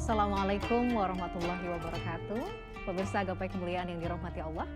Assalamualaikum warahmatullahi wabarakatuh. Pemirsa gapai kemuliaan yang dirahmati Allah.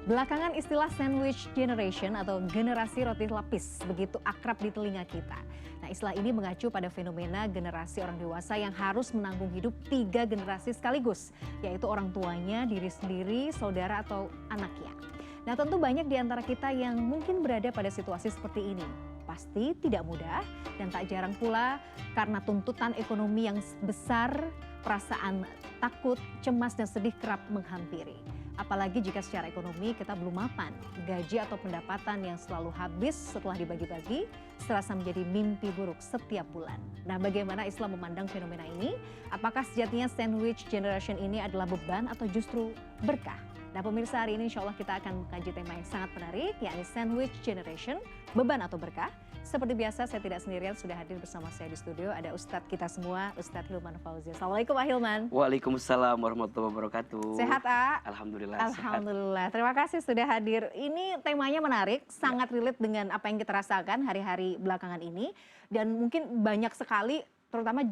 Belakangan istilah sandwich generation atau generasi roti lapis begitu akrab di telinga kita. Nah, istilah ini mengacu pada fenomena generasi orang dewasa yang harus menanggung hidup 3 generasi sekaligus, yaitu orang tuanya, diri sendiri, saudara atau anaknya. Nah, tentu banyak di antara kita yang mungkin berada pada situasi seperti ini. Pasti tidak mudah dan tak jarang pula karena tuntutan ekonomi yang besar, perasaan takut, cemas dan sedih kerap menghampiri. Apalagi jika secara ekonomi kita belum mapan, gaji atau pendapatan yang selalu habis setelah dibagi-bagi serasa menjadi mimpi buruk setiap bulan. Nah, bagaimana Islam memandang fenomena ini? Apakah sejatinya sandwich generation ini adalah beban atau justru berkah? Nah, pemirsa, hari ini insya Allah kita akan mengkaji tema yang sangat menarik, yakni sandwich generation, beban atau berkah. Seperti biasa, saya tidak sendirian, sudah hadir bersama saya di studio. Ada Ustadz kita semua, Ustadz Hilman Fauzi. Assalamualaikum Pak Hilman. Waalaikumsalam warahmatullahi wabarakatuh. Sehat, A? Alhamdulillah. Alhamdulillah. Sehat. Terima kasih sudah hadir. Ini temanya menarik, sangat relate dengan apa yang kita rasakan hari-hari belakangan ini. Dan mungkin banyak sekali, terutama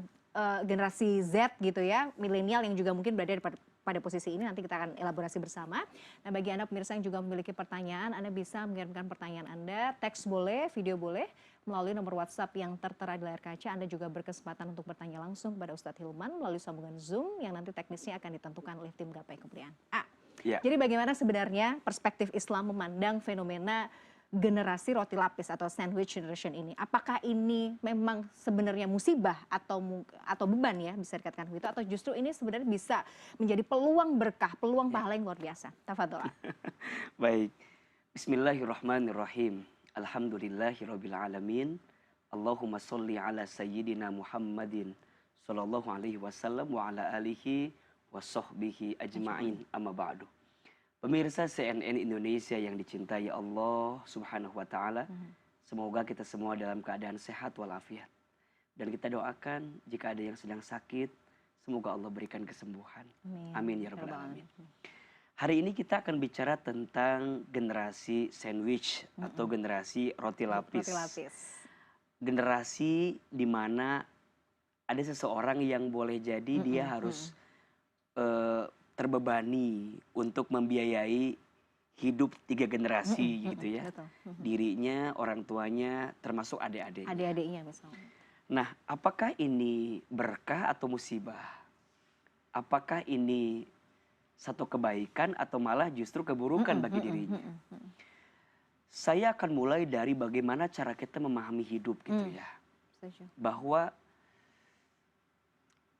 generasi Z gitu ya, milenial yang juga mungkin berada pada posisi ini, nanti kita akan elaborasi bersama. Nah, bagi Anda pemirsa yang juga memiliki pertanyaan, Anda bisa mengirimkan pertanyaan Anda, teks boleh, video boleh, melalui nomor WhatsApp yang tertera di layar kaca. Anda juga berkesempatan untuk bertanya langsung kepada Ustadz Hilman melalui sambungan Zoom yang nanti teknisnya akan ditentukan oleh tim Gapai Kemuliaan. Jadi bagaimana sebenarnya perspektif Islam memandang fenomena generasi roti lapis atau sandwich generation ini? Apakah ini memang sebenarnya musibah atau beban ya, bisa dikatakan begitu, atau justru ini sebenarnya bisa menjadi peluang berkah, peluang pahala yang luar biasa? Tafadhol. Baik. Bismillahirrahmanirrahim. Alhamdulillahirabbil alamin. Allahumma sholli ala sayyidina Muhammadin sallallahu alaihi wasallam wa ala alihi wa sahbihi ajma'in. Amma ba'du. Pemirsa CNN Indonesia yang dicintai Allah Subhanahu wa taala, semoga kita semua dalam keadaan sehat walafiat. Dan kita doakan jika ada yang sedang sakit, semoga Allah berikan kesembuhan. Amin ya rabbal alamin. Hari ini kita akan bicara tentang generasi sandwich atau generasi roti lapis. Generasi di mana ada seseorang yang boleh jadi dia harus terbebani untuk membiayai hidup 3 generasi gitu ya. Dirinya, orang tuanya, termasuk adik-adiknya. Adik-adiknya misalnya. Nah, apakah ini berkah atau musibah? Apakah ini satu kebaikan atau malah justru keburukan bagi dirinya? Saya akan mulai dari bagaimana cara kita memahami hidup gitu ya. Bahwa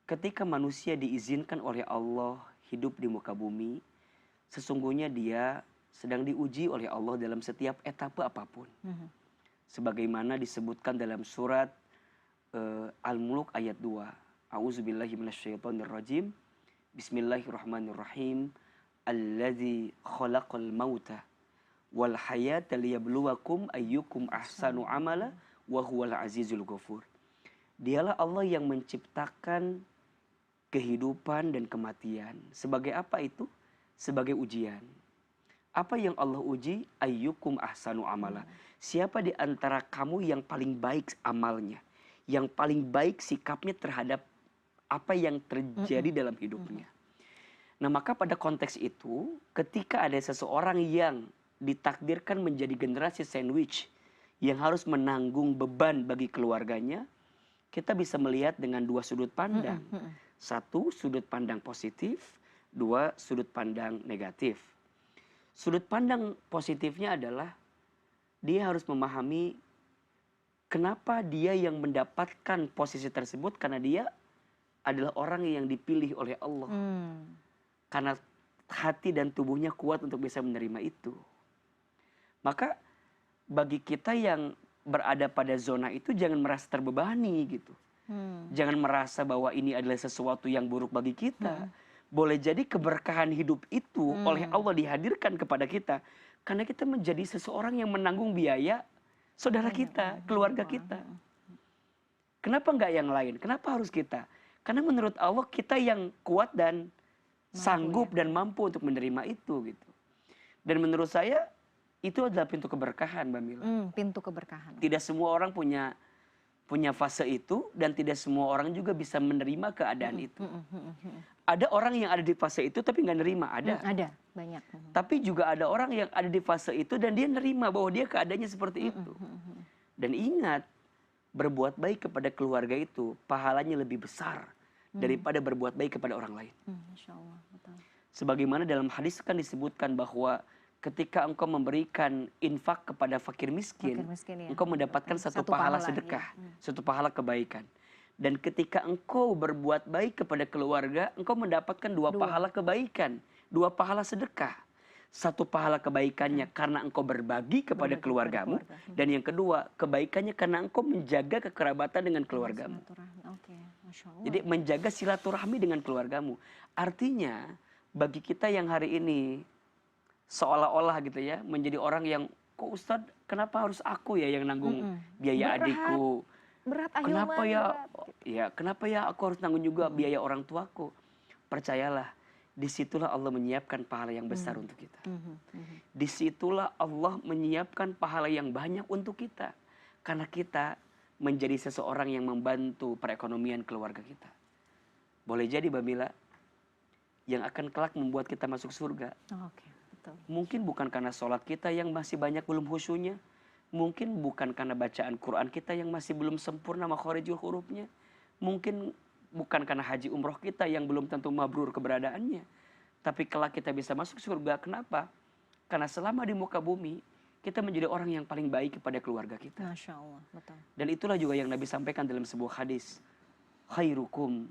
ketika manusia diizinkan oleh Allah hidup di muka bumi, sesungguhnya dia sedang diuji oleh Allah dalam setiap etapa apapun. Sebagaimana disebutkan dalam surat Al-Mulk ayat 2. A'udzubillahi minasyaitonirrajim. Bismillahirrahmanirrahim. Allazi khalaqal mauta wal hayata liyabluwakum ayyukum ahsanu amala wa huwal azizul ghafur. Dialah Allah yang menciptakan kehidupan dan kematian. Sebagai apa itu? Sebagai ujian. Apa yang Allah uji? Ayyukum ahsanu amala. Siapa di antara kamu yang paling baik amalnya? Yang paling baik sikapnya terhadap apa yang terjadi dalam hidupnya. Nah, maka pada konteks itu, ketika ada seseorang yang ditakdirkan menjadi generasi sandwich, yang harus menanggung beban bagi keluarganya, kita bisa melihat dengan 2 sudut pandang. 1, sudut pandang positif. 2, sudut pandang negatif. Sudut pandang positifnya adalah dia harus memahami kenapa dia yang mendapatkan posisi tersebut, karena dia adalah orang yang dipilih oleh Allah. Karena hati dan tubuhnya kuat untuk bisa menerima itu. Maka bagi kita yang berada pada zona itu, jangan merasa terbebani gitu. Jangan merasa bahwa ini adalah sesuatu yang buruk bagi kita. Boleh jadi keberkahan hidup itu oleh Allah dihadirkan kepada kita karena kita menjadi seseorang yang menanggung biaya saudara kita, keluarga kita. Kenapa enggak yang lain? Kenapa harus kita? Karena menurut Allah kita yang kuat dan sanggup dan mampu untuk menerima itu gitu. Dan menurut saya itu adalah pintu keberkahan, Mbak Mila. Pintu keberkahan. Tidak semua orang punya punya fase itu dan tidak semua orang juga bisa menerima keadaan itu. Ada orang yang ada di fase itu tapi nggak nerima, ada. Ada, banyak. Tapi juga ada orang yang ada di fase itu dan dia nerima bahwa dia keadaannya seperti itu. Dan ingat, berbuat baik kepada keluarga itu pahalanya lebih besar daripada berbuat baik kepada orang lain. Masya Allah, betul. Sebagaimana dalam hadis kan disebutkan bahwa ketika engkau memberikan infak kepada fakir miskin, Ya. engkau mendapatkan satu pahala sedekah, satu pahala kebaikan. Dan ketika engkau berbuat baik kepada keluarga, engkau mendapatkan dua pahala kebaikan, dua pahala sedekah. Satu pahala kebaikannya karena engkau berbagi kepada keluargamu, dan yang kedua kebaikannya karena engkau menjaga kekerabatan dengan keluargamu. Masya Allah. Jadi menjaga silaturahmi dengan keluargamu. Artinya bagi kita yang hari ini seolah-olah gitu ya menjadi orang yang, kok Ustadz kenapa harus aku ya yang nanggung biaya adikku, berat kenapa kenapa ya aku harus nanggung juga biaya orang tuaku. Percayalah, disitulah Allah menyiapkan pahala yang besar untuk kita. Disitulah Allah menyiapkan pahala yang banyak untuk kita, karena kita menjadi seseorang yang membantu perekonomian keluarga kita. Boleh jadi Mbak Mila, yang akan kelak membuat kita masuk surga, mungkin bukan karena sholat kita yang masih banyak belum khusyunya, mungkin bukan karena bacaan Quran kita yang masih belum sempurna makhorijul hurufnya, mungkin bukan karena haji umroh kita yang belum tentu mabrur keberadaannya, tapi kelak kita bisa masuk surga. Kenapa? Karena selama di muka bumi kita menjadi orang yang paling baik kepada keluarga kita. Masya Allah, betul. Dan itulah juga yang Nabi sampaikan dalam sebuah hadis, khairukum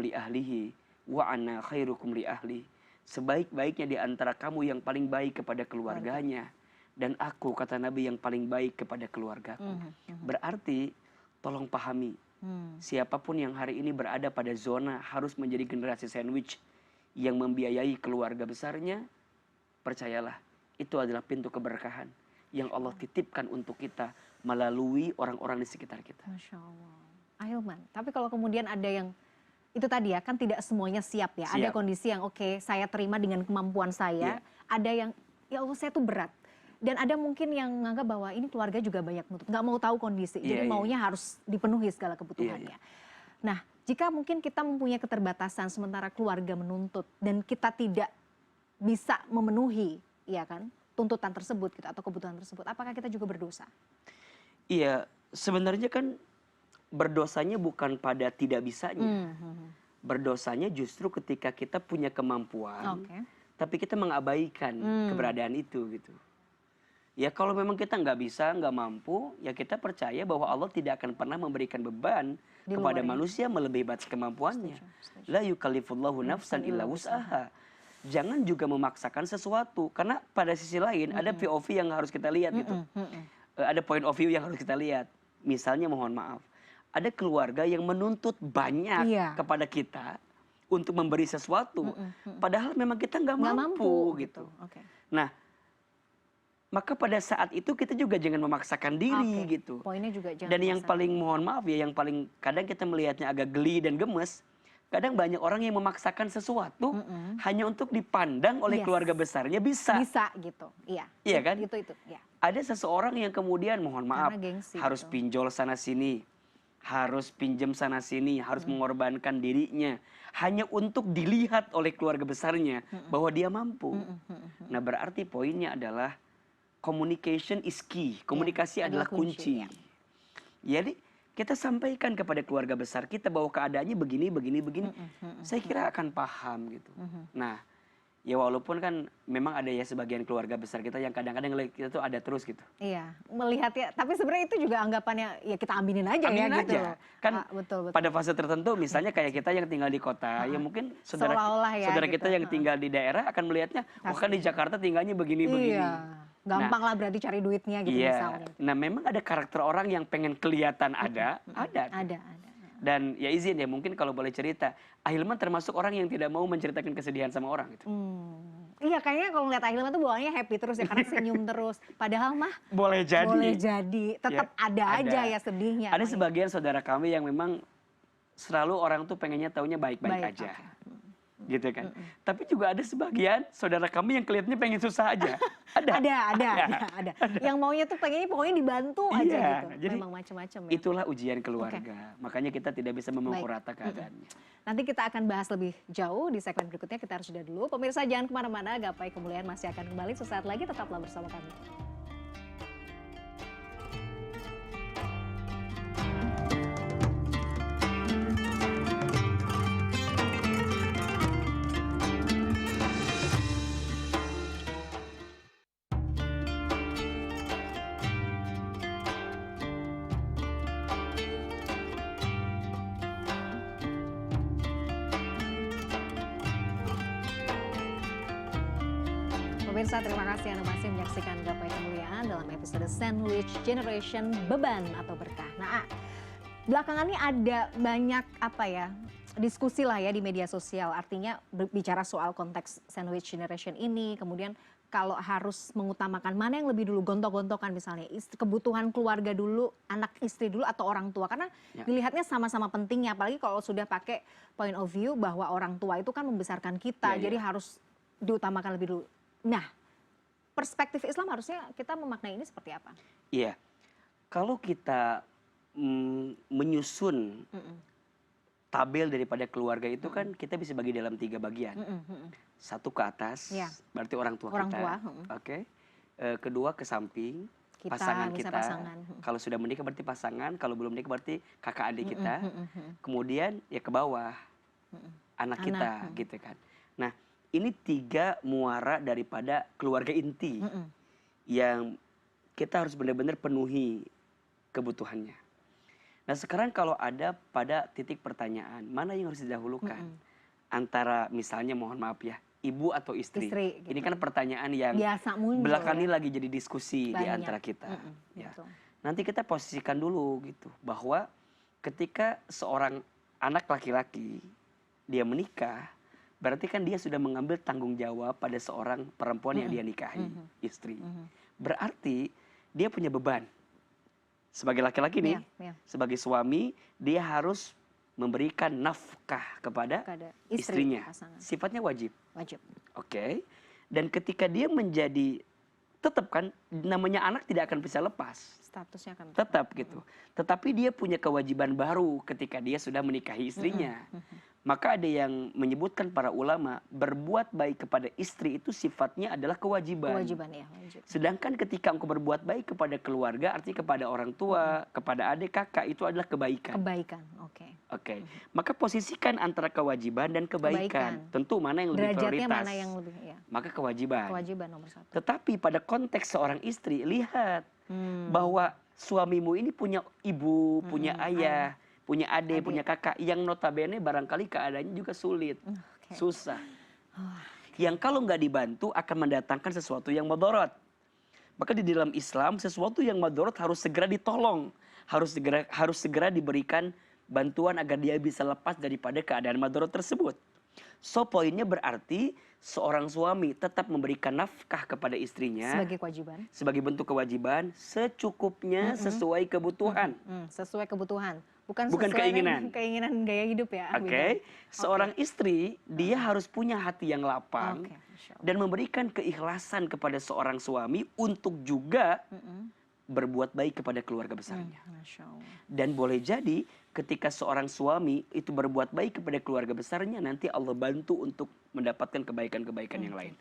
li ahlihi wa ana khairukum li ahli. Sebaik-baiknya di antara kamu yang paling baik kepada keluarganya, dan aku, kata Nabi, yang paling baik kepada keluargaku. Berarti tolong pahami, siapapun yang hari ini berada pada zona harus menjadi generasi sandwich yang membiayai keluarga besarnya, percayalah itu adalah pintu keberkahan yang Allah titipkan untuk kita melalui orang-orang di sekitar kita. Masya Allah. Ahilman, tapi kalau kemudian ada yang itu tadi ya, kan tidak semuanya siap ya. Ada kondisi yang oke, saya terima dengan kemampuan saya. Ada yang, ya Allah saya tuh berat. Dan ada mungkin yang menganggap bahwa ini keluarga juga banyak nuntut. Nggak mau tahu kondisi, jadi maunya harus dipenuhi segala kebutuhannya. Nah, jika mungkin kita mempunyai keterbatasan sementara keluarga menuntut dan kita tidak bisa memenuhi, ya kan, tuntutan tersebut gitu, atau kebutuhan tersebut, apakah kita juga berdosa? Iya, sebenarnya kan berdosanya bukan pada tidak bisanya. Berdosanya justru ketika kita punya kemampuan, tapi kita mengabaikan keberadaan itu gitu. Ya kalau memang kita nggak bisa, nggak mampu, ya kita percaya bahwa Allah tidak akan pernah memberikan beban kepada manusia melebihi batas kemampuannya. La yukallifullahu nafsan illa wus'aha. Jangan juga memaksakan sesuatu, karena pada sisi lain ada POV yang harus kita lihat gitu. Ada point of view yang harus kita lihat. Misalnya mohon maaf, ada keluarga yang menuntut banyak kepada kita untuk memberi sesuatu, padahal memang kita nggak mampu gitu. Nah, maka pada saat itu kita juga jangan memaksakan diri gitu. Poinnya juga jangan. Dan yang paling mohon maaf ya, yang paling kadang kita melihatnya agak geli dan gemes, kadang banyak orang yang memaksakan sesuatu hanya untuk dipandang oleh keluarga besarnya bisa. Bisa gitu, Iya kan? Itu. Ada seseorang yang kemudian mohon maaf harus gitu. pinjol sana sini, harus pinjam sana sini, harus mengorbankan dirinya hanya untuk dilihat oleh keluarga besarnya bahwa dia mampu. Nah, berarti poinnya adalah communication is key. Komunikasi adalah kunci. Jadi kita sampaikan kepada keluarga besar kita bahwa keadaannya begini. Saya kira akan paham gitu. Nah, ya walaupun kan memang ada ya sebagian keluarga besar kita yang kadang-kadang kita tuh ada terus gitu. Iya, melihatnya. Tapi sebenarnya itu juga anggapannya ya kita aminin aja gitu. Kan betul. Pada fase tertentu misalnya kayak kita yang tinggal di kota, ya mungkin saudara kita yang tinggal di daerah akan melihatnya, wah kan di Jakarta tinggalnya begini. Iya, gampang lah berarti cari duitnya gitu misalnya. Nah memang ada karakter orang yang pengen kelihatan ada. Dan ya izin ya, mungkin kalau boleh cerita, Ahilman termasuk orang yang tidak mau menceritakan kesedihan sama orang gitu. Iya, kayaknya kalau ngeliat Ahilman tuh bawaannya happy terus ya, karena senyum terus. Padahal mah boleh jadi. Tetap ada aja ya sedihnya. Ada sebagian saudara kami yang memang selalu orang tuh pengennya taunya baik-baik aja. gitu kan. Tapi juga ada sebagian saudara kami yang kelihatannya pengen susah aja. Ada. Yang maunya tuh pengennya pokoknya dibantu aja Iya, gitu. jadi Memang macam-macam ya. itulah ujian keluarga. Makanya kita tidak bisa memukul Baik. rata keadaannya. Nanti kita akan bahas lebih jauh di segmen berikutnya. Kita harus jeda dulu. Pemirsa jangan kemana-mana. Gapai Kemuliaan masih akan kembali sesaat lagi. Tetaplah bersama kami. Pemirsa, terima kasih Anda masih menyaksikan Gapai Kemuliaan dalam episode Sandwich Generation Beban atau Berkah. Nah, belakangan ini ada banyak diskusi lah ya di media sosial. Artinya bicara soal konteks Sandwich Generation ini, kemudian kalau harus mengutamakan mana yang lebih dulu, gontok-gontokan misalnya, kebutuhan keluarga dulu, anak istri dulu atau orang tua. Karena dilihatnya sama-sama pentingnya, apalagi kalau sudah pakai point of view bahwa orang tua itu kan membesarkan kita, jadi harus diutamakan lebih dulu. Nah, perspektif Islam harusnya kita memaknai ini seperti apa? Iya, kalau kita menyusun tabel daripada keluarga itu kan kita bisa bagi dalam 3 bagian. Satu ke atas, berarti orang tua kita. Oke. Kedua ke samping, pasangan kita. Pasangan. Kalau sudah menikah berarti pasangan, kalau belum menikah berarti kakak adik kita. Kemudian ya ke bawah, anak kita gitu kan. Nah, ini 3 muara daripada keluarga inti yang kita harus benar-benar penuhi kebutuhannya. Nah sekarang kalau ada pada titik pertanyaan, mana yang harus didahulukan? Antara misalnya mohon maaf ya, ibu atau istri gitu. Ini kan pertanyaan yang biasa muncul, belakangan ini lagi jadi diskusi di antara kita. Ya. Nanti kita posisikan dulu gitu, bahwa ketika seorang anak laki-laki dia menikah, berarti kan dia sudah mengambil tanggung jawab pada seorang perempuan yang dia nikahi, istri. Berarti dia punya beban. Sebagai laki-laki nih, sebagai suami, dia harus memberikan nafkah kepada istrinya. Pasangan. Sifatnya wajib. Oke. Dan ketika dia menjadi, tetap kan namanya anak tidak akan bisa lepas. Statusnya akan tetap gitu. Tetapi dia punya kewajiban baru ketika dia sudah menikahi istrinya. Maka ada yang menyebutkan para ulama, berbuat baik kepada istri itu sifatnya adalah kewajiban. Kewajiban ya, wajib. Sedangkan ketika engkau berbuat baik kepada keluarga, artinya kepada orang tua, kepada adik, kakak, itu adalah kebaikan. Kebaikan, oke. Oke. Maka posisikan antara kewajiban dan kebaikan. Tentu mana yang lebih derajatnya prioritas. mana yang lebih, ya. Maka kewajiban. Kewajiban nomor 1. Tetapi pada konteks seorang istri, lihat bahwa suamimu ini punya ibu, punya ayah, punya adik, punya kakak, yang notabene barangkali keadaannya juga sulit, susah. Yang kalau nggak dibantu akan mendatangkan sesuatu yang madorot. Maka di dalam Islam sesuatu yang madorot harus segera ditolong, harus segera diberikan bantuan agar dia bisa lepas daripada keadaan madorot tersebut. So poinnya berarti seorang suami tetap memberikan nafkah kepada istrinya sebagai kewajiban, sebagai bentuk kewajiban secukupnya sesuai kebutuhan. Sesuai kebutuhan, bukan keinginan. Keinginan gaya hidup ya. Oke. Seorang istri dia harus punya hati yang lapang dan memberikan keikhlasan kepada seorang suami untuk juga berbuat baik kepada keluarga besarnya. Dan boleh jadi ketika seorang suami itu berbuat baik kepada keluarga besarnya, nanti Allah bantu untuk mendapatkan kebaikan-kebaikan yang lain.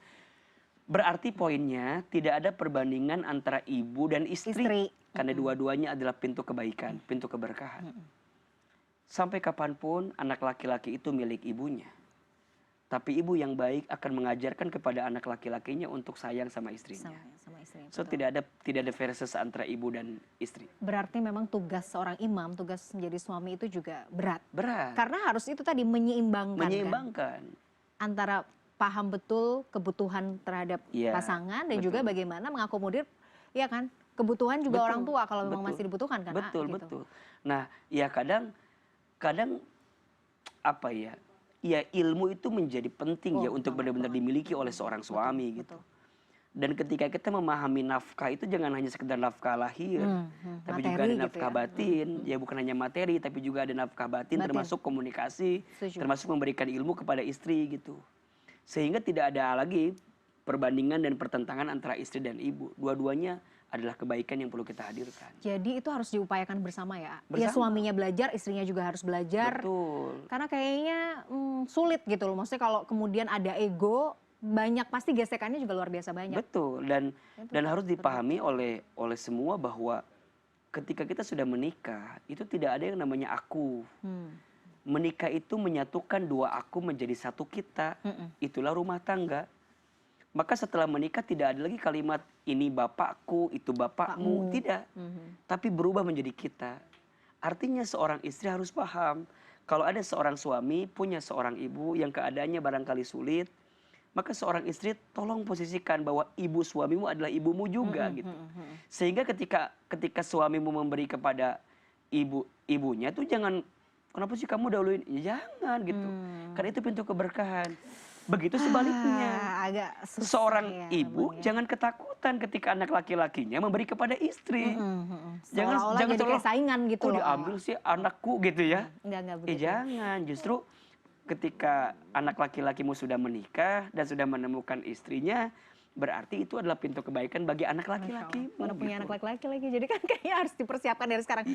Berarti poinnya tidak ada perbandingan antara ibu dan istri. Karena dua-duanya adalah pintu kebaikan, pintu keberkahan. Sampai kapanpun anak laki-laki itu milik ibunya. Tapi ibu yang baik akan mengajarkan kepada anak laki-lakinya untuk sayang sama istrinya. Sama istrinya. So tidak ada versus antara ibu dan istri. Berarti memang tugas seorang imam, tugas menjadi suami itu juga berat. Berat. Karena harus itu tadi menyeimbangkan. Kan? Antara paham betul kebutuhan terhadap pasangan dan juga bagaimana mengakomodir, ya kan, kebutuhan juga orang tua kalau memang masih dibutuhkan kan. Betul. Nah, ya kadang apa ya? Ya ilmu itu menjadi penting ya untuk benar-benar dimiliki oleh seorang suami gitu. Dan ketika kita memahami nafkah itu jangan hanya sekedar nafkah lahir, tapi juga ada Materi gitu nafkah ya. batin. Ya bukan hanya materi, tapi juga ada nafkah batin, Batin. termasuk komunikasi, Setuju. termasuk memberikan ilmu kepada istri gitu. Sehingga tidak ada lagi perbandingan dan pertentangan antara istri dan ibu. Dua-duanya adalah kebaikan yang perlu kita hadirkan. Jadi itu harus diupayakan bersama ya. Ya Bersama. suaminya belajar, istrinya juga harus belajar. Betul. Karena kayaknya sulit gitu loh. Maksudnya kalau kemudian ada ego, banyak pasti gesekannya juga luar biasa banyak. Betul. Dan Itu harus dipahami oleh semua bahwa ketika kita sudah menikah, itu tidak ada yang namanya aku. Menikah itu menyatukan dua aku menjadi satu kita. Itulah rumah tangga. Maka setelah menikah tidak ada lagi kalimat ini bapakku, itu bapakmu. Tidak. Tapi berubah menjadi kita. Artinya seorang istri harus paham. Kalau ada seorang suami punya seorang ibu yang keadaannya barangkali sulit, maka seorang istri tolong posisikan bahwa ibu suamimu adalah ibumu juga gitu. Sehingga ketika suamimu memberi kepada ibunya tuh jangan, kenapa sih kamu dahuluin? Ya jangan gitu. Karena itu pintu keberkahan. Begitu sebaliknya. Agak susah Seorang ya, ibu memang ya. jangan ketakutan ketika anak laki-lakinya memberi kepada istri. Seolah-olah jadi seolah, kayak saingan gitu kok loh. diambil sih anakku gitu ya. Enggak begitu. Jangan, justru ketika anak laki-lakimu sudah menikah dan sudah menemukan istrinya, berarti itu adalah pintu kebaikan bagi anak laki-lakimu. Mana punya gitu. anak laki-laki lagi. Jadi kan kayaknya harus dipersiapkan dari sekarang.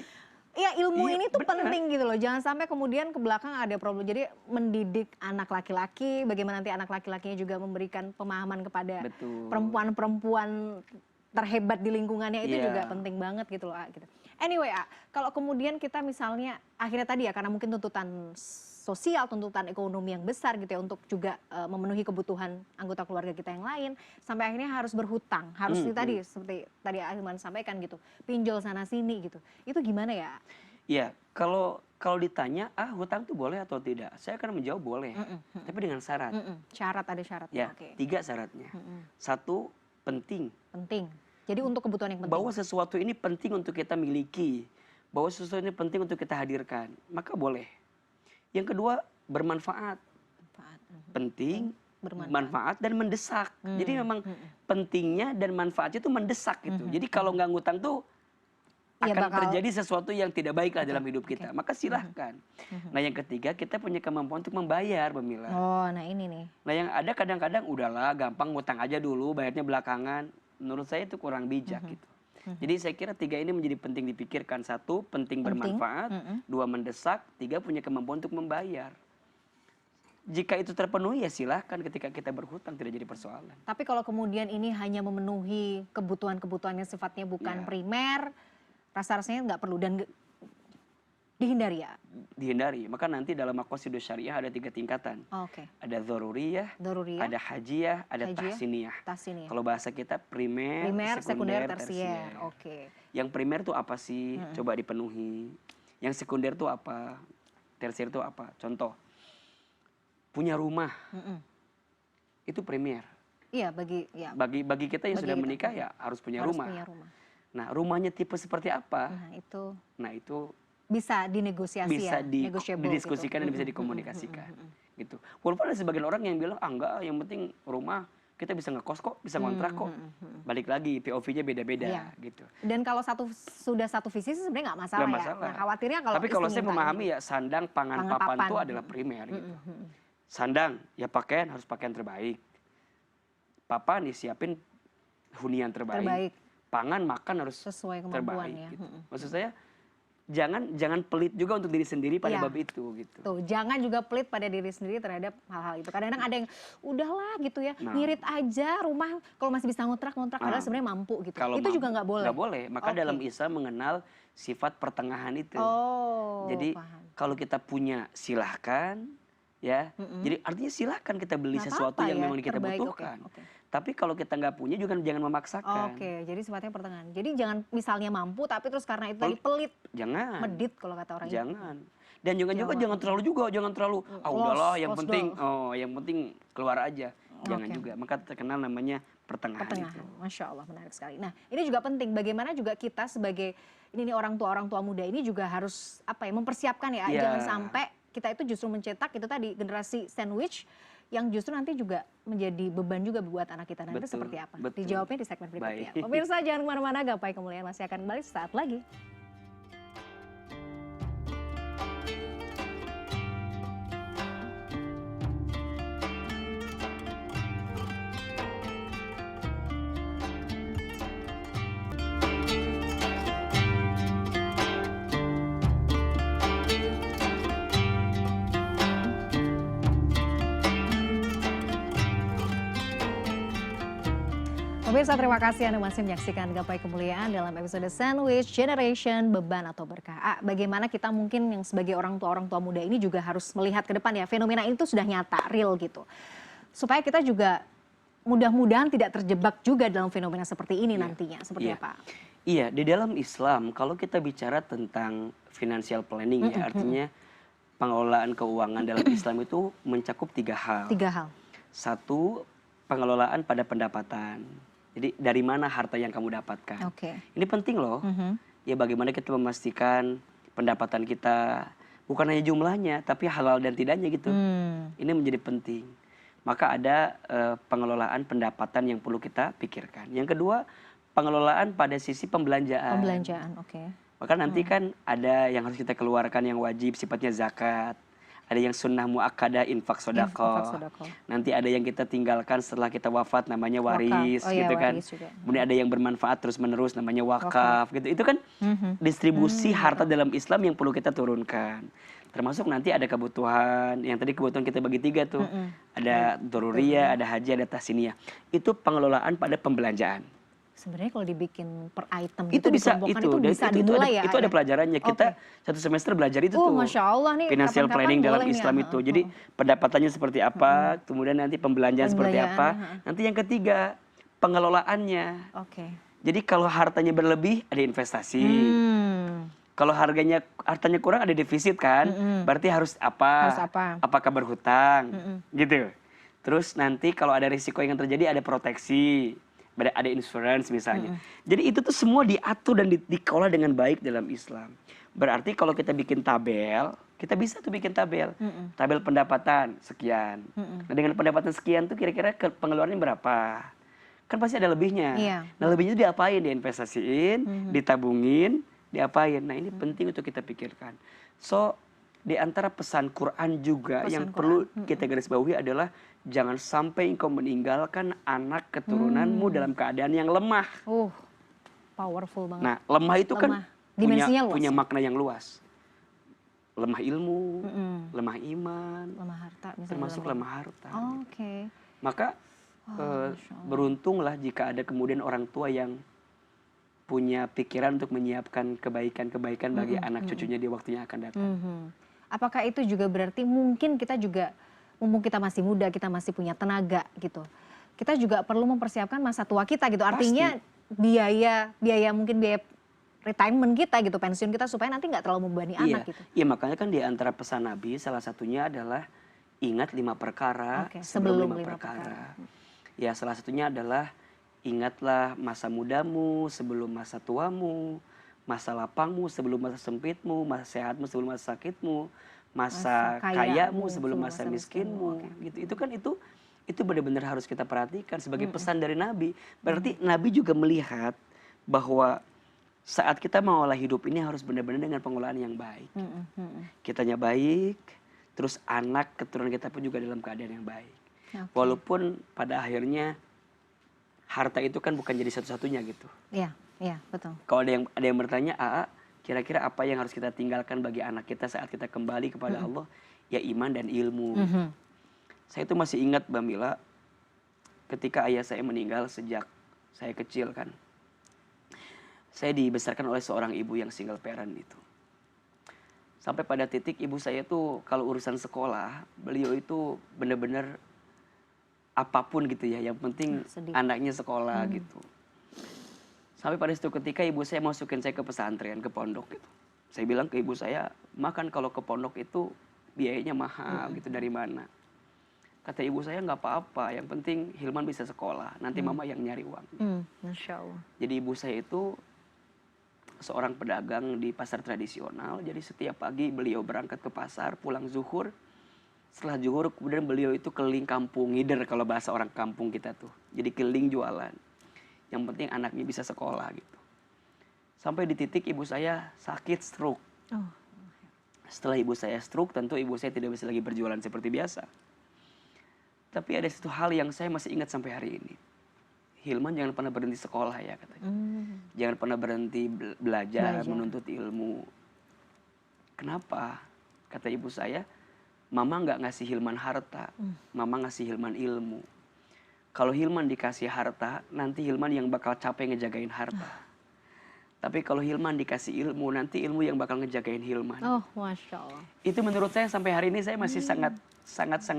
Iya, ilmu Iya, ini tuh benar. penting gitu loh. Jangan sampai kemudian ke belakang ada problem. Jadi mendidik anak laki-laki, bagaimana nanti anak laki-lakinya juga memberikan pemahaman kepada Betul. perempuan-perempuan terhebat di lingkungannya itu Iya. juga penting banget gitu loh. Gitu. Anyway, kalau kemudian kita misalnya akhirnya tadi ya karena mungkin tuntutan sosial, tuntutan ekonomi yang besar gitu ya untuk juga memenuhi kebutuhan anggota keluarga kita yang lain, sampai akhirnya harus berhutang, harus tadi seperti tadi Ahilman sampaikan gitu, pinjol sana sini gitu. Itu gimana ya? Ya, kalau ditanya, hutang tuh boleh atau tidak? Saya akan menjawab boleh, tapi dengan syarat. Syarat, ada syarat. Ya, Oke. 3 syaratnya. 1, penting. Penting. Jadi untuk kebutuhan yang penting. Bahwa sesuatu ini penting untuk kita miliki, bahwa sesuatu ini penting untuk kita hadirkan, maka boleh. Yang kedua, bermanfaat. Penting, bermanfaat dan mendesak. Jadi memang pentingnya dan manfaatnya itu mendesak gitu. Jadi kalau nggak ngutang tuh Iya, akan bakal terjadi sesuatu yang tidak baik lah dalam hidup kita. Maka silahkan. Nah yang ketiga, kita punya kemampuan untuk membayar, Bamila. Oh, nah ini nih. Nah yang ada kadang-kadang udahlah gampang ngutang aja dulu, bayarnya belakangan. Menurut saya itu kurang bijak gitu. Jadi saya kira 3 ini menjadi penting dipikirkan. 1, penting bermanfaat. 2, mendesak. 3, punya kemampuan untuk membayar. Jika itu terpenuhi ya silahkan, ketika kita berhutang tidak jadi persoalan. Tapi kalau kemudian ini hanya memenuhi kebutuhan-kebutuhan yang sifatnya bukan Ya. primer, rasa-rasanya nggak perlu dan dihindari ya. Dihindari. Maka nanti dalam maqasidus syariah ada 3 tingkatan. Oke. Ada dzaruriyah, Daruriyah, ada hajiyah, ada Hajiyah, tahsiniyah. tahsin ya. Kalau bahasa kita primer, Sekunder, tersier. tersier. Oke. Yang primer tuh apa sih? Coba dipenuhi. Yang sekunder tuh apa? Tersier tuh apa? Contoh, punya rumah. Itu primer. Iya, Bagi kita yang Bagi sudah kita. menikah ya harus punya harus rumah. punya rumah. Nah, rumahnya tipe seperti apa? Nah, itu Nah, itu bisa dinegosiasi bisa ya, negotiable didiskusikan gitu. dan bisa dikomunikasikan. Gitu. Walaupun ada sebagian orang yang bilang, enggak, yang penting rumah kita bisa ngekos kok, bisa ngontrak kok. Balik lagi, POV-nya beda-beda Iya. gitu. Dan kalau sudah satu visi sih sebenarnya nggak masalah, Nggak ya. masalah. Nah, khawatirnya kalau Tapi kalau istri saya minta memahami ini. ya sandang, pangan, Pangan, papan papan. itu adalah primer gitu. Sandang, ya pakaian harus pakaian terbaik. Papan disiapin hunian terbaik. Pangan, makan harus Sesuai kemampuan terbaik ya. gitu. Maksud saya jangan pelit juga untuk diri sendiri pada Iya. bab itu gitu. Tuh, jangan juga pelit pada diri sendiri terhadap hal-hal itu. Kadang-kadang ada yang udahlah gitu ya, Nah. ngirit aja rumah kalau masih bisa ngontrak padahal Nah. sebenarnya mampu gitu. Kalau Itu juga mampu, nggak boleh. nggak boleh. Maka Oke. dalam Islam mengenal sifat pertengahan itu. Oh, Jadi paham. kalau kita punya silahkan, ya. Jadi artinya silahkan kita beli Nggak sesuatu apa-apa yang ya, memang kita terbaik, butuhkan. oke. Tapi kalau kita nggak punya juga jangan memaksakan. Oke, jadi sifatnya pertengahan. Jadi jangan misalnya mampu tapi terus karena itu tadi pelit, Jangan. medit kalau kata orang itu. Jangan. Dan juga jangan terlalu Los, udahlah yang los penting dong. yang penting keluar aja. Jangan Oke. juga. Maka terkenal namanya pertengahan itu. Pertengahan, Masya Allah, menarik sekali. Nah, ini juga penting. Bagaimana juga kita sebagai ini nih orang tua muda ini juga harus mempersiapkan ya. Iya. Jangan sampai kita itu justru mencetak itu tadi generasi sandwich yang justru nanti juga menjadi beban juga buat anak kita nanti. Betul, seperti apa? betul. Dijawabnya di segmen berikutnya. Baik. Pemirsa jangan kemana-mana, Gapai Kemuliaan masih akan kembali sesaat lagi. Pemirsa, terima kasih Anda masih menyaksikan Gapai Kemuliaan dalam episode Sandwich Generation, Beban atau Berkah. Bagaimana kita mungkin yang sebagai orang tua muda ini juga harus melihat ke depan ya, fenomena ini tuh sudah nyata, real gitu. Supaya kita juga mudah-mudahan tidak terjebak juga dalam fenomena seperti ini nantinya. Seperti apa? Iya, di dalam Islam kalau kita bicara tentang financial planning ya, artinya pengelolaan keuangan dalam Islam itu mencakup 3 hal. 3 hal. 1, pengelolaan pada pendapatan. Jadi dari mana harta yang kamu dapatkan. Oke. Ini penting loh. Ya bagaimana kita memastikan pendapatan kita bukan hanya jumlahnya, tapi halal dan tidaknya gitu. Ini menjadi penting. Maka ada pengelolaan pendapatan yang perlu kita pikirkan. Yang kedua, pengelolaan pada sisi pembelanjaan. Pembelanjaan, oke. Maka nanti kan ada yang harus kita keluarkan yang wajib sifatnya zakat. Ada yang sunnah muakkadah infak sedekah. Nanti ada yang kita tinggalkan setelah kita wafat namanya waris gitu kan. Kemudian ada yang bermanfaat terus menerus namanya wakaf gitu. Itu kan distribusi harta dalam Islam yang perlu kita turunkan. Termasuk nanti ada kebutuhan yang tadi kebutuhan kita bagi 3 tuh. Ada doruriyah, ada haji, ada tahsiniyah. Itu pengelolaan pada pembelanjaan. Sebenarnya kalau dibikin per item itu gitu, bisa dimulai ya. Itu ada pelajarannya. Kita 1 semester belajar itu tuh. Masya Allah nih. Financial planning dalam Islam itu. Jadi pendapatannya seperti apa, kemudian nanti pembelanjaan seperti apa. Nanti yang ketiga, pengelolaannya. Oke. Jadi kalau hartanya berlebih ada investasi. Kalau hartanya kurang ada defisit kan. Berarti harus apa? Apakah berhutang? Gitu. Terus nanti kalau ada risiko yang terjadi ada proteksi. Ada insurance misalnya. Jadi itu tuh semua diatur dan dikelola dengan baik dalam Islam. Berarti kalau kita bikin tabel, kita bisa tuh bikin tabel. Tabel pendapatan sekian. Nah dengan pendapatan sekian tuh kira-kira pengeluarannya berapa? Kan pasti ada lebihnya. Nah lebihnya itu diapain? Diinvestasiin, ditabungin, diapain. Nah ini penting untuk kita pikirkan. So di antara pesan Quran juga yang perlu kita garis bawahi adalah jangan sampai engkau meninggalkan anak keturunanmu dalam keadaan yang lemah. Powerful banget. Nah, lemah itu kan punya luas. makna yang luas. Lemah ilmu, lemah iman, lemah harta, termasuk lemah harta. Oke. Maka beruntunglah jika ada kemudian orang tua yang punya pikiran untuk menyiapkan kebaikan-kebaikan bagi anak cucunya di waktu yang akan datang. Apakah itu juga berarti mungkin kita juga, mumpung kita masih muda, kita masih punya tenaga gitu, kita juga perlu mempersiapkan masa tua kita gitu. Artinya biaya mungkin biaya retirement kita gitu, pensiun kita, supaya nanti nggak terlalu membebani anak gitu. Iya, makanya kan di antara pesan Nabi salah satunya adalah ingat 5 perkara sebelum 5 perkara. Ya salah satunya adalah ingatlah masa mudamu sebelum masa tuamu, masa lapangmu sebelum masa sempitmu, masa sehatmu sebelum masa sakitmu, masa kayamu sebelum masa miskinmu. Gitu. Itu benar-benar harus kita perhatikan sebagai pesan dari Nabi. Berarti Nabi juga melihat bahwa saat kita mengolah hidup ini harus benar-benar dengan pengelolaan yang baik. Kitanya baik, terus anak keturunan kita pun juga dalam keadaan yang baik. Walaupun pada akhirnya harta itu kan bukan jadi satu-satunya gitu. Iya, betul. Kalau ada yang bertanya, kira-kira apa yang harus kita tinggalkan bagi anak kita saat kita kembali kepada Allah? Ya iman dan ilmu. Saya itu masih ingat Mbak Mila, ketika ayah saya meninggal sejak saya kecil kan. Saya dibesarkan oleh seorang ibu yang single parent itu. Sampai pada titik ibu saya tuh kalau urusan sekolah, beliau itu benar-benar apapun gitu ya, yang penting anaknya sekolah gitu. Sampai pada situ ketika ibu saya masukin saya ke pesantren, ke pondok gitu. Saya bilang ke ibu saya, makan kalau ke pondok itu biayanya mahal gitu, dari mana? Kata ibu saya, nggak apa-apa, yang penting Hilman bisa sekolah, nanti mama yang nyari uang. Masya Allah. Jadi ibu saya itu seorang pedagang di pasar tradisional, jadi setiap pagi beliau berangkat ke pasar, pulang zuhur, Setelah zuhur kemudian beliau itu keliling kampung, ngider kalau bahasa orang kampung kita tuh. Jadi keliling jualan. Yang penting anaknya bisa sekolah gitu. Sampai di titik ibu saya sakit stroke. Oh. Setelah ibu saya stroke, tentu ibu saya tidak bisa lagi berjualan seperti biasa. Tapi ada satu hal yang saya masih ingat sampai hari ini. Hilman jangan pernah berhenti sekolah ya katanya. Jangan pernah berhenti belajar, menuntut ilmu. Kenapa? Kata ibu saya, mama nggak ngasih Hilman harta, mama ngasih Hilman ilmu. Kalau Hilman dikasih harta, nanti Hilman yang bakal capek ngejagain harta. Tapi kalau Hilman dikasih ilmu, nanti ilmu yang bakal ngejagain Hilman. Oh, Masya Allah. Itu menurut saya sampai hari ini saya masih sangat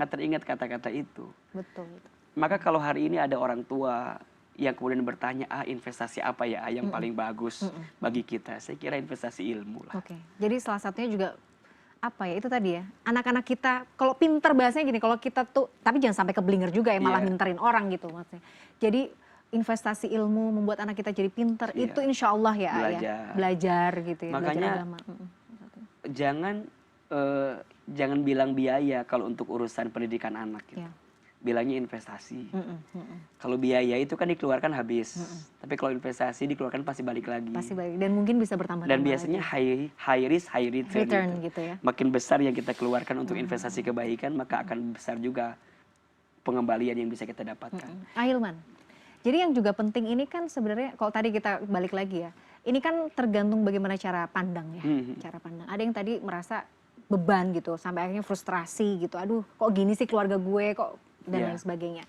teringat kata-kata itu. Betul. Maka kalau hari ini ada orang tua yang kemudian bertanya, investasi apa ya yang paling bagus bagi kita? Saya kira investasi ilmu lah. Oke. Jadi salah satunya juga apa ya, itu tadi ya, anak-anak kita kalau pinter bahasanya gini, kalau kita tuh, tapi jangan sampai keblinger juga ya, malah minterin orang gitu maksudnya. Jadi investasi ilmu membuat anak kita jadi pinter, itu insya Allah ya, belajar gitu ya. Makanya belajar agama. jangan bilang biaya kalau untuk urusan pendidikan anak gitu. Ya. Bilangnya investasi. Kalau biaya itu kan dikeluarkan habis, tapi kalau investasi dikeluarkan pasti balik lagi. Pasti balik, dan mungkin bisa bertambah. Dan biasanya high risk high return gitu ya. Makin besar yang kita keluarkan untuk investasi kebaikan, maka akan besar juga pengembalian yang bisa kita dapatkan. Ahilman, jadi yang juga penting ini kan sebenarnya kalau tadi kita balik lagi ya, ini kan tergantung bagaimana cara pandang ya, cara pandang. Ada yang tadi merasa beban gitu, sampai akhirnya frustrasi gitu, aduh kok gini sih keluarga gue, kok dan lain sebagainya.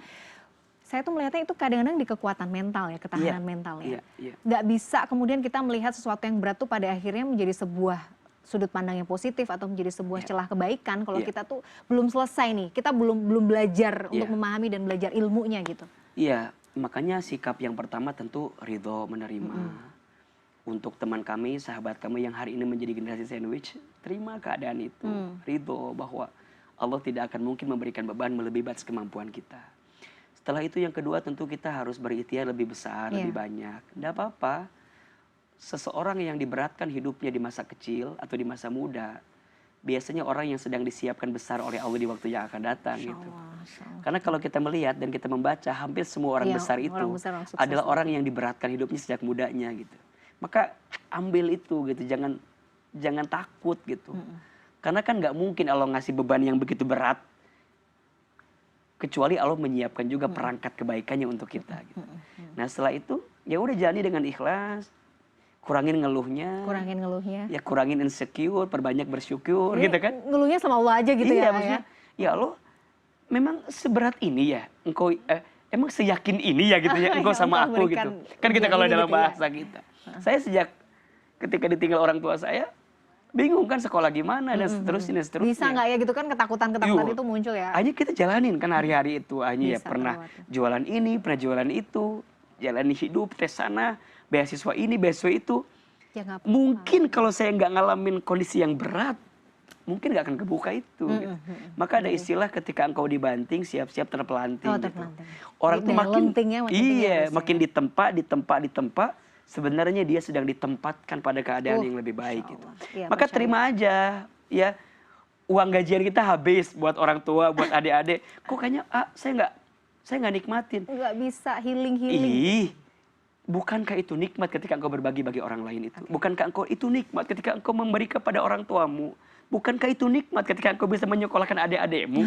Saya tuh melihatnya itu kadang-kadang di kekuatan mental ya, ketahanan mental ya. Nggak bisa kemudian kita melihat sesuatu yang berat tuh pada akhirnya menjadi sebuah sudut pandang yang positif atau menjadi sebuah celah kebaikan kalau kita tuh belum selesai nih, kita belum belajar untuk memahami dan belajar ilmunya gitu. Iya, makanya sikap yang pertama tentu ridho, menerima. Untuk teman kami, sahabat kami yang hari ini menjadi generasi sandwich, terima keadaan itu. Ridho bahwa Allah tidak akan mungkin memberikan beban melebihi batas kemampuan kita. Setelah itu yang kedua tentu kita harus berikhtiar lebih besar, lebih banyak. Tidak apa-apa. Seseorang yang diberatkan hidupnya di masa kecil atau di masa muda, biasanya orang yang sedang disiapkan besar oleh Allah di waktu yang akan datang gitu. Karena kalau kita melihat dan kita membaca, hampir semua orang besar itu adalah orang yang diberatkan hidupnya sejak mudanya gitu. Maka ambil itu gitu, jangan takut gitu. Karena kan nggak mungkin Allah ngasih beban yang begitu berat, kecuali Allah menyiapkan juga perangkat kebaikannya untuk kita. Gitu. Nah setelah itu ya udah jalani dengan ikhlas, kurangin ngeluhnya, ya kurangin insecure, perbanyak bersyukur, gitu kan? Ngeluhnya sama Allah aja gitu ya. Maksudnya, ya Allah, memang seberat ini ya, engkau emang seyakin ini ya gitu ya, engkau sama aku gitu. Kan kita kalau dalam bahasa kita. Saya sejak ketika ditinggal orang tua saya, bingung kan sekolah gimana dan seterusnya. Bisa nggak ya gitu kan, ketakutan itu muncul ya. Hanya kita jalanin kan hari-hari itu. Hanya ya pernah jualan ini, pernah jualan itu, jalani hidup, tes sana, beasiswa ini, beasiswa itu. Ya, mungkin kalau saya nggak ngalamin kondisi yang berat, mungkin nggak akan kebuka itu. Gitu. Maka ada istilah ketika engkau dibanting, siap-siap terpelanting. Gitu. Orang tuh makin ditempa. Sebenarnya dia sedang ditempatkan pada keadaan yang lebih baik gitu. Ya, maka terima aja ya, uang gajian kita habis buat orang tua, buat adik-adik. Kok kayaknya saya nggak nikmatin. Nggak bisa healing. Bukankah itu nikmat ketika engkau berbagi bagi orang lain itu? Bukankah engkau itu nikmat ketika engkau memberi kepada orang tuamu? Bukankah itu nikmat ketika engkau bisa menyekolahkan adik-adikmu?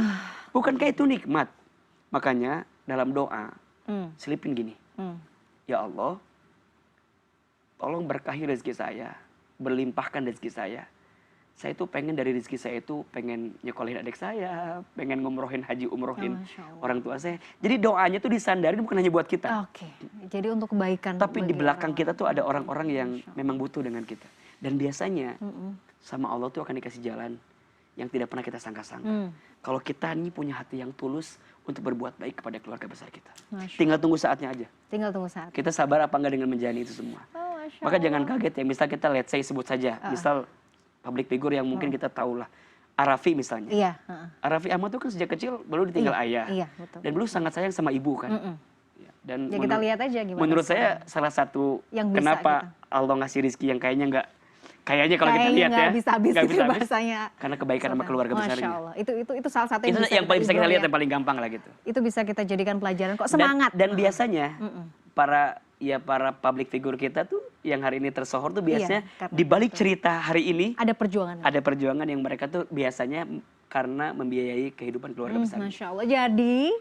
Bukankah itu nikmat? Makanya dalam doa selipin gini. Ya Allah, tolong berkahi rezeki saya, berlimpahkan rezeki saya. Saya tuh pengen dari rezeki saya itu pengen nyekolahin adik saya, pengen ngumrohin haji umrohin orang tua saya. Jadi doanya tuh disandarin bukan hanya buat kita. Jadi untuk kebaikan. Tapi di belakang kita tuh ada orang-orang yang memang butuh dengan kita. Dan biasanya sama Allah tuh akan dikasih jalan yang tidak pernah kita sangka-sangka. Kalau kita nih punya hati yang tulus untuk berbuat baik kepada keluarga besar kita. Tinggal tunggu saatnya aja. Kita sabar apa enggak dengan menjalani itu semua. Maka jangan kaget ya, misal kita let's say sebut saja, misal public figure yang mungkin kita tahu lah, Arafi misalnya. Arafi Ahmad tuh kan sejak kecil baru ditinggal ayah, dan dulu sangat sayang sama ibu kan. Dan kita lihat aja gimana. Menurut saya salah satu yang kenapa Allah ngasih rezeki yang kayaknya Kayaknya kalau kita Kayaknya lihat ya, nggak bisa habis nggak gitu bisa habis. bahasanya. Karena kebaikan sama keluarga Masya besarnya. Allah. Itu salah satu Itu yang paling bisa kita lihat, yang paling gampang lah gitu. Itu bisa kita jadikan pelajaran kok, semangat. Dan biasanya para public figure kita tuh yang hari ini tersohor tuh biasanya karena di balik cerita hari ini ada perjuangan. ada perjuangan yang mereka tuh biasanya karena membiayai kehidupan keluarga besar. Masya Allah. Jadi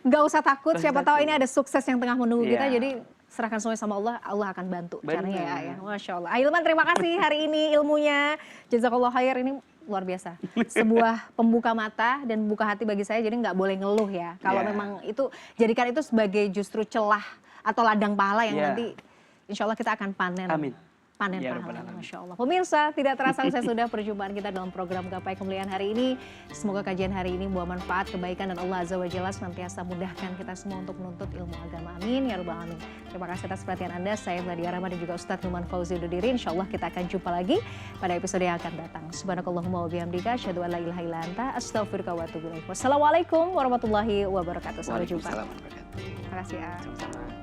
nggak usah takut, siapa tahu ini ada sukses yang tengah menunggu kita. Jadi serahkan semuanya sama Allah, Allah akan bantu caranya ya. Masya Allah. Ahilman, terima kasih hari ini ilmunya. Jazakallah khair, ini luar biasa. Sebuah pembuka mata dan buka hati bagi saya, jadi nggak boleh ngeluh ya. Kalau memang itu, jadikan itu sebagai justru celah atau ladang pahala yang nanti insya Allah kita akan panen. Amin. Panen Ya, pahala, Masya Allah. Pemirsa, tidak terasa saya sudah perjumpaan kita dalam program Gapai Kemuliaan hari ini. Semoga kajian hari ini membawa manfaat, kebaikan, dan Allah Azza wa Jalla senantiasa mudahkan kita semua untuk menuntut ilmu agama. Amin, ya Rabbal Alamin. Terima kasih atas perhatian Anda. Saya Mladia Rahma dan juga Ustadz Hilman Fauzi undur diri. Insya Allah kita akan jumpa lagi pada episode yang akan datang. Subhanakallahumma wa bihamdika, asyhadu an la ilaha illa anta, astaghfiruka wa atubu ilaik. Wassalamualaikum warahmatullahi wabarakatuh. Sampai jumpa. Waalaikumsalam warahmatullahi wabarakatuh. Terima kasih ya. Sama-sama.